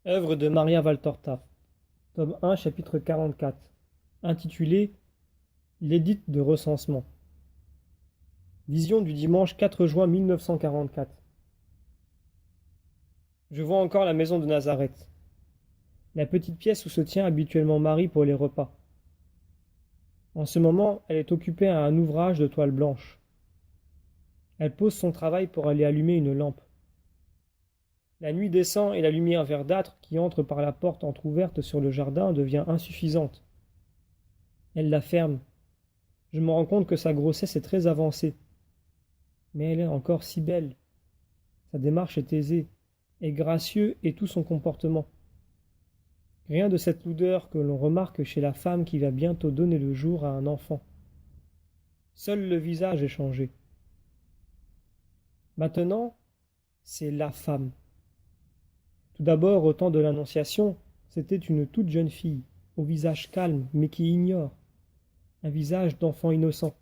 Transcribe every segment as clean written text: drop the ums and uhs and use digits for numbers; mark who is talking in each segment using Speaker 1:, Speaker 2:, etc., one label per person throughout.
Speaker 1: Œuvre de Maria Valtorta, tome 1, chapitre 44, intitulé L'édit de recensement. Vision du dimanche 4 juin 1944. Je vois encore la maison de Nazareth, la petite pièce où se tient habituellement Marie pour les repas. En ce moment, elle est occupée à un ouvrage de toile blanche. Elle pose son travail pour aller allumer une lampe. La nuit descend et la lumière verdâtre qui entre par la porte entr'ouverte sur le jardin devient insuffisante. Elle la ferme. Je me rends compte que sa grossesse est très avancée. Mais elle est encore si belle. Sa démarche est aisée, et gracieux est tout son comportement. Rien de cette lourdeur que l'on remarque chez la femme qui va bientôt donner le jour à un enfant. Seul le visage est changé. Maintenant, c'est la femme. Tout d'abord, au temps de l'Annonciation, c'était une toute jeune fille, au visage calme, mais qui ignore, un visage d'enfant innocent.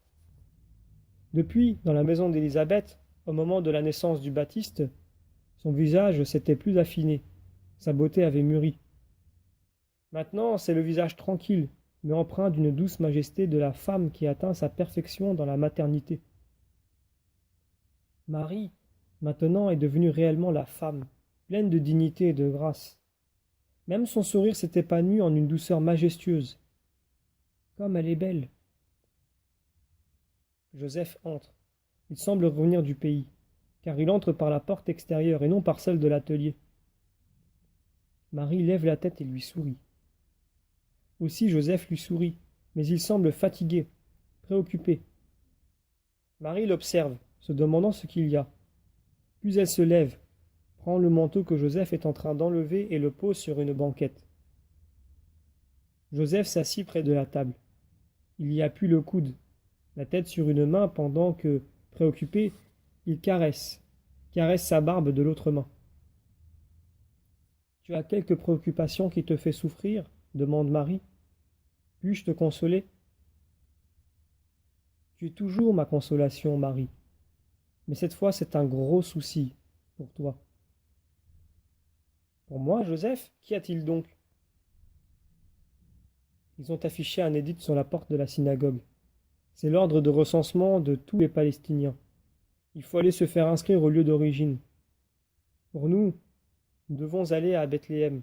Speaker 1: Depuis, dans la maison d'Élisabeth, au moment de la naissance du Baptiste, son visage s'était plus affiné, sa beauté avait mûri. Maintenant, c'est le visage tranquille, mais empreint d'une douce majesté de la femme qui atteint sa perfection dans la maternité. Marie, maintenant, est devenue réellement la femme, pleine de dignité et de grâce. Même son sourire s'est épanoui en une douceur majestueuse. Comme elle est belle. Joseph entre. Il semble revenir du pays, car il entre par la porte extérieure et non par celle de l'atelier. Marie lève la tête et lui sourit. Aussi Joseph lui sourit, mais il semble fatigué, préoccupé. Marie l'observe, se demandant ce qu'il y a. Puis elle se lève, prend le manteau que Joseph est en train d'enlever et le pose sur une banquette. Joseph s'assit près de la table. Il y appuie le coude, la tête sur une main pendant que, préoccupé, il caresse sa barbe de l'autre main. Tu as quelque préoccupation qui te fait souffrir? Demande Marie. Puis-je te consoler? Tu es toujours ma consolation, Marie. Mais cette fois, c'est un gros souci pour toi. Pour moi, Joseph? Qu'y a-t-il donc? Ils ont affiché un édit sur la porte de la synagogue. C'est l'ordre de recensement de tous les Palestiniens. Il faut aller se faire inscrire au lieu d'origine. Pour nous, nous devons aller à Bethléem.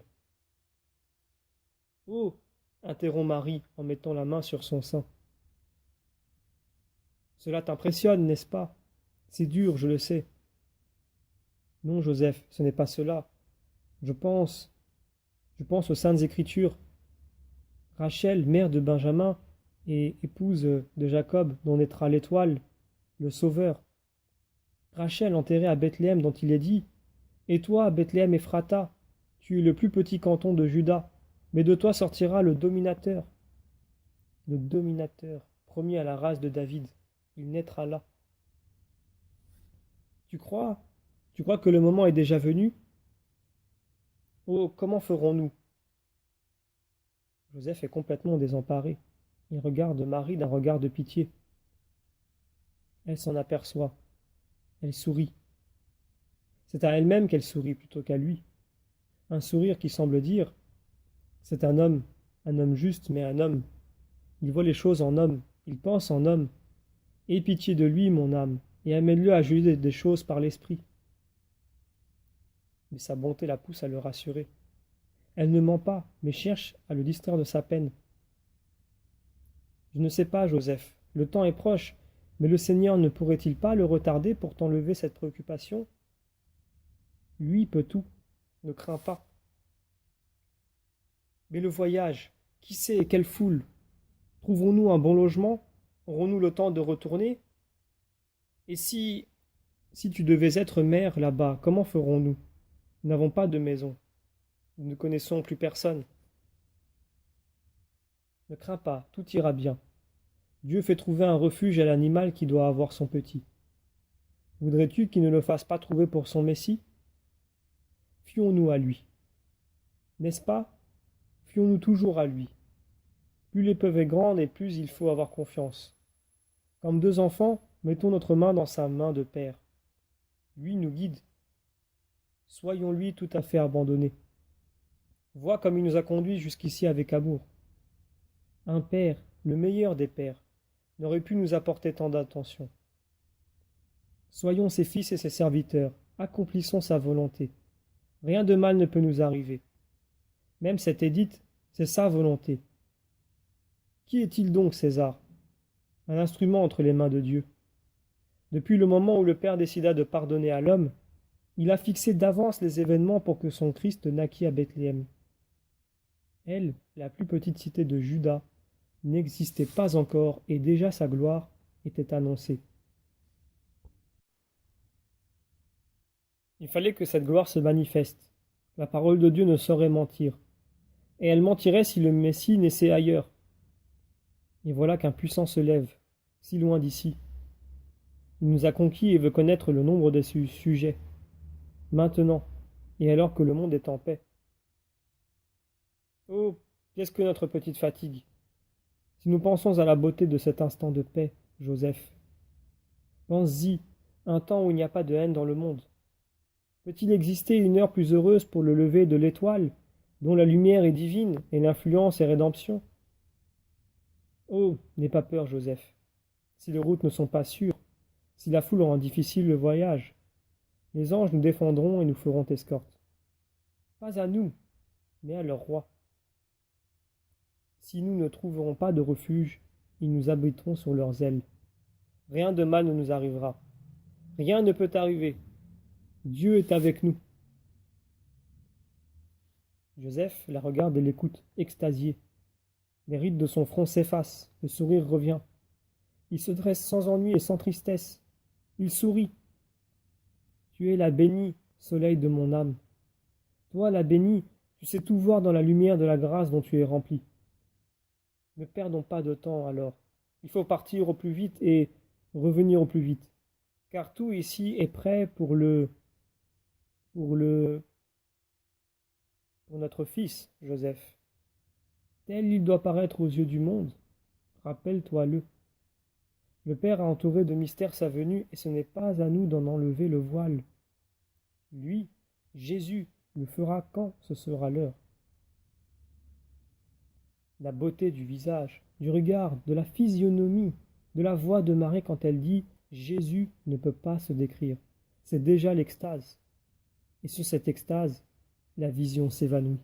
Speaker 1: Oh! Interrompt Marie en mettant la main sur son sein. Cela t'impressionne, n'est-ce pas? C'est dur, je le sais. Non, Joseph, ce n'est pas cela. Je pense aux Saintes Écritures. Rachel, mère de Benjamin, et épouse de Jacob, dont naîtra l'Étoile, le Sauveur. Rachel enterrée à Bethléem, dont il est dit: Et toi, Bethléem Ephrata, tu es le plus petit canton de Juda, mais de toi sortira le dominateur, promis à la race de David. Il naîtra là. Tu crois? Tu crois que le moment est déjà venu? Oh, comment ferons-nous? Joseph est complètement désemparé. Il regarde Marie d'un regard de pitié. Elle s'en aperçoit. Elle sourit. C'est à elle-même qu'elle sourit plutôt qu'à lui. Un sourire qui semble dire: c'est un homme juste, mais un homme. Il voit les choses en homme, il pense en homme. Aie pitié de lui, mon âme, et amène-le à juger des choses par l'esprit. Mais sa bonté la pousse à le rassurer. Elle ne ment pas, mais cherche à le distraire de sa peine. Je ne sais pas, Joseph, le temps est proche, mais le Seigneur ne pourrait-il pas le retarder pour t'enlever cette préoccupation? Lui peut tout, ne crains pas. Mais le voyage, qui sait, quelle foule? Trouvons-nous un bon logement? Aurons-nous le temps de retourner? Et si tu devais être mère là-bas, comment ferons-nous? Nous n'avons pas de maison. Nous ne connaissons plus personne. Ne crains pas, tout ira bien. Dieu fait trouver un refuge à l'animal qui doit avoir son petit. Voudrais-tu qu'il ne le fasse pas trouver pour son Messie? Fions-nous à lui. N'est-ce pas? Fions-nous toujours à lui. Plus l'épreuve est grande et plus il faut avoir confiance. Comme deux enfants, mettons notre main dans sa main de père. Lui nous guide. Soyons-lui tout à fait abandonnés. Vois comme il nous a conduits jusqu'ici avec amour. Un père, le meilleur des pères, n'aurait pu nous apporter tant d'attention. Soyons ses fils et ses serviteurs, accomplissons sa volonté. Rien de mal ne peut nous arriver. Même cette Édith, c'est sa volonté. Qui est-il donc, César? Un instrument entre les mains de Dieu. Depuis le moment où le Père décida de pardonner à l'homme, il a fixé d'avance les événements pour que son Christ naquît à Bethléem. Elle, la plus petite cité de Juda, n'existait pas encore et déjà sa gloire était annoncée. Il fallait que cette gloire se manifeste. La parole de Dieu ne saurait mentir. Et elle mentirait si le Messie naissait ailleurs. Et voilà qu'un puissant se lève, si loin d'ici. Il nous a conquis et veut connaître le nombre de ses sujets. Maintenant, et alors que le monde est en paix. Oh, qu'est-ce que notre petite fatigue! Si nous pensons à la beauté de cet instant de paix, Joseph, pense-y, un temps où il n'y a pas de haine dans le monde. Peut-il exister une heure plus heureuse pour le lever de l'étoile, dont la lumière est divine et l'influence est rédemption? Oh, n'aie pas peur, Joseph. Si les routes ne sont pas sûres, si la foule rend difficile le voyage, les anges nous défendront et nous feront escorte. Pas à nous, mais à leur roi. Si nous ne trouverons pas de refuge, ils nous abriteront sur leurs ailes. Rien de mal ne nous arrivera. Rien ne peut arriver. Dieu est avec nous. Joseph la regarde et l'écoute, extasié. Les rides de son front s'effacent, le sourire revient. Il se dresse sans ennui et sans tristesse. Il sourit. Tu es la bénie, soleil de mon âme. Toi, la bénie, tu sais tout voir dans la lumière de la grâce dont tu es rempli. Ne perdons pas de temps alors. Il faut partir au plus vite et revenir au plus vite. Car tout ici est prêt pour notre fils, Joseph. Tel il doit paraître aux yeux du monde. Rappelle-toi-le. Le Père a entouré de mystère sa venue, et ce n'est pas à nous d'en enlever le voile. Lui, Jésus, le fera quand ce sera l'heure. La beauté du visage, du regard, de la physionomie, de la voix de Marie quand elle dit « Jésus » ne peut pas se décrire. C'est déjà l'extase. Et sur cette extase, la vision s'évanouit.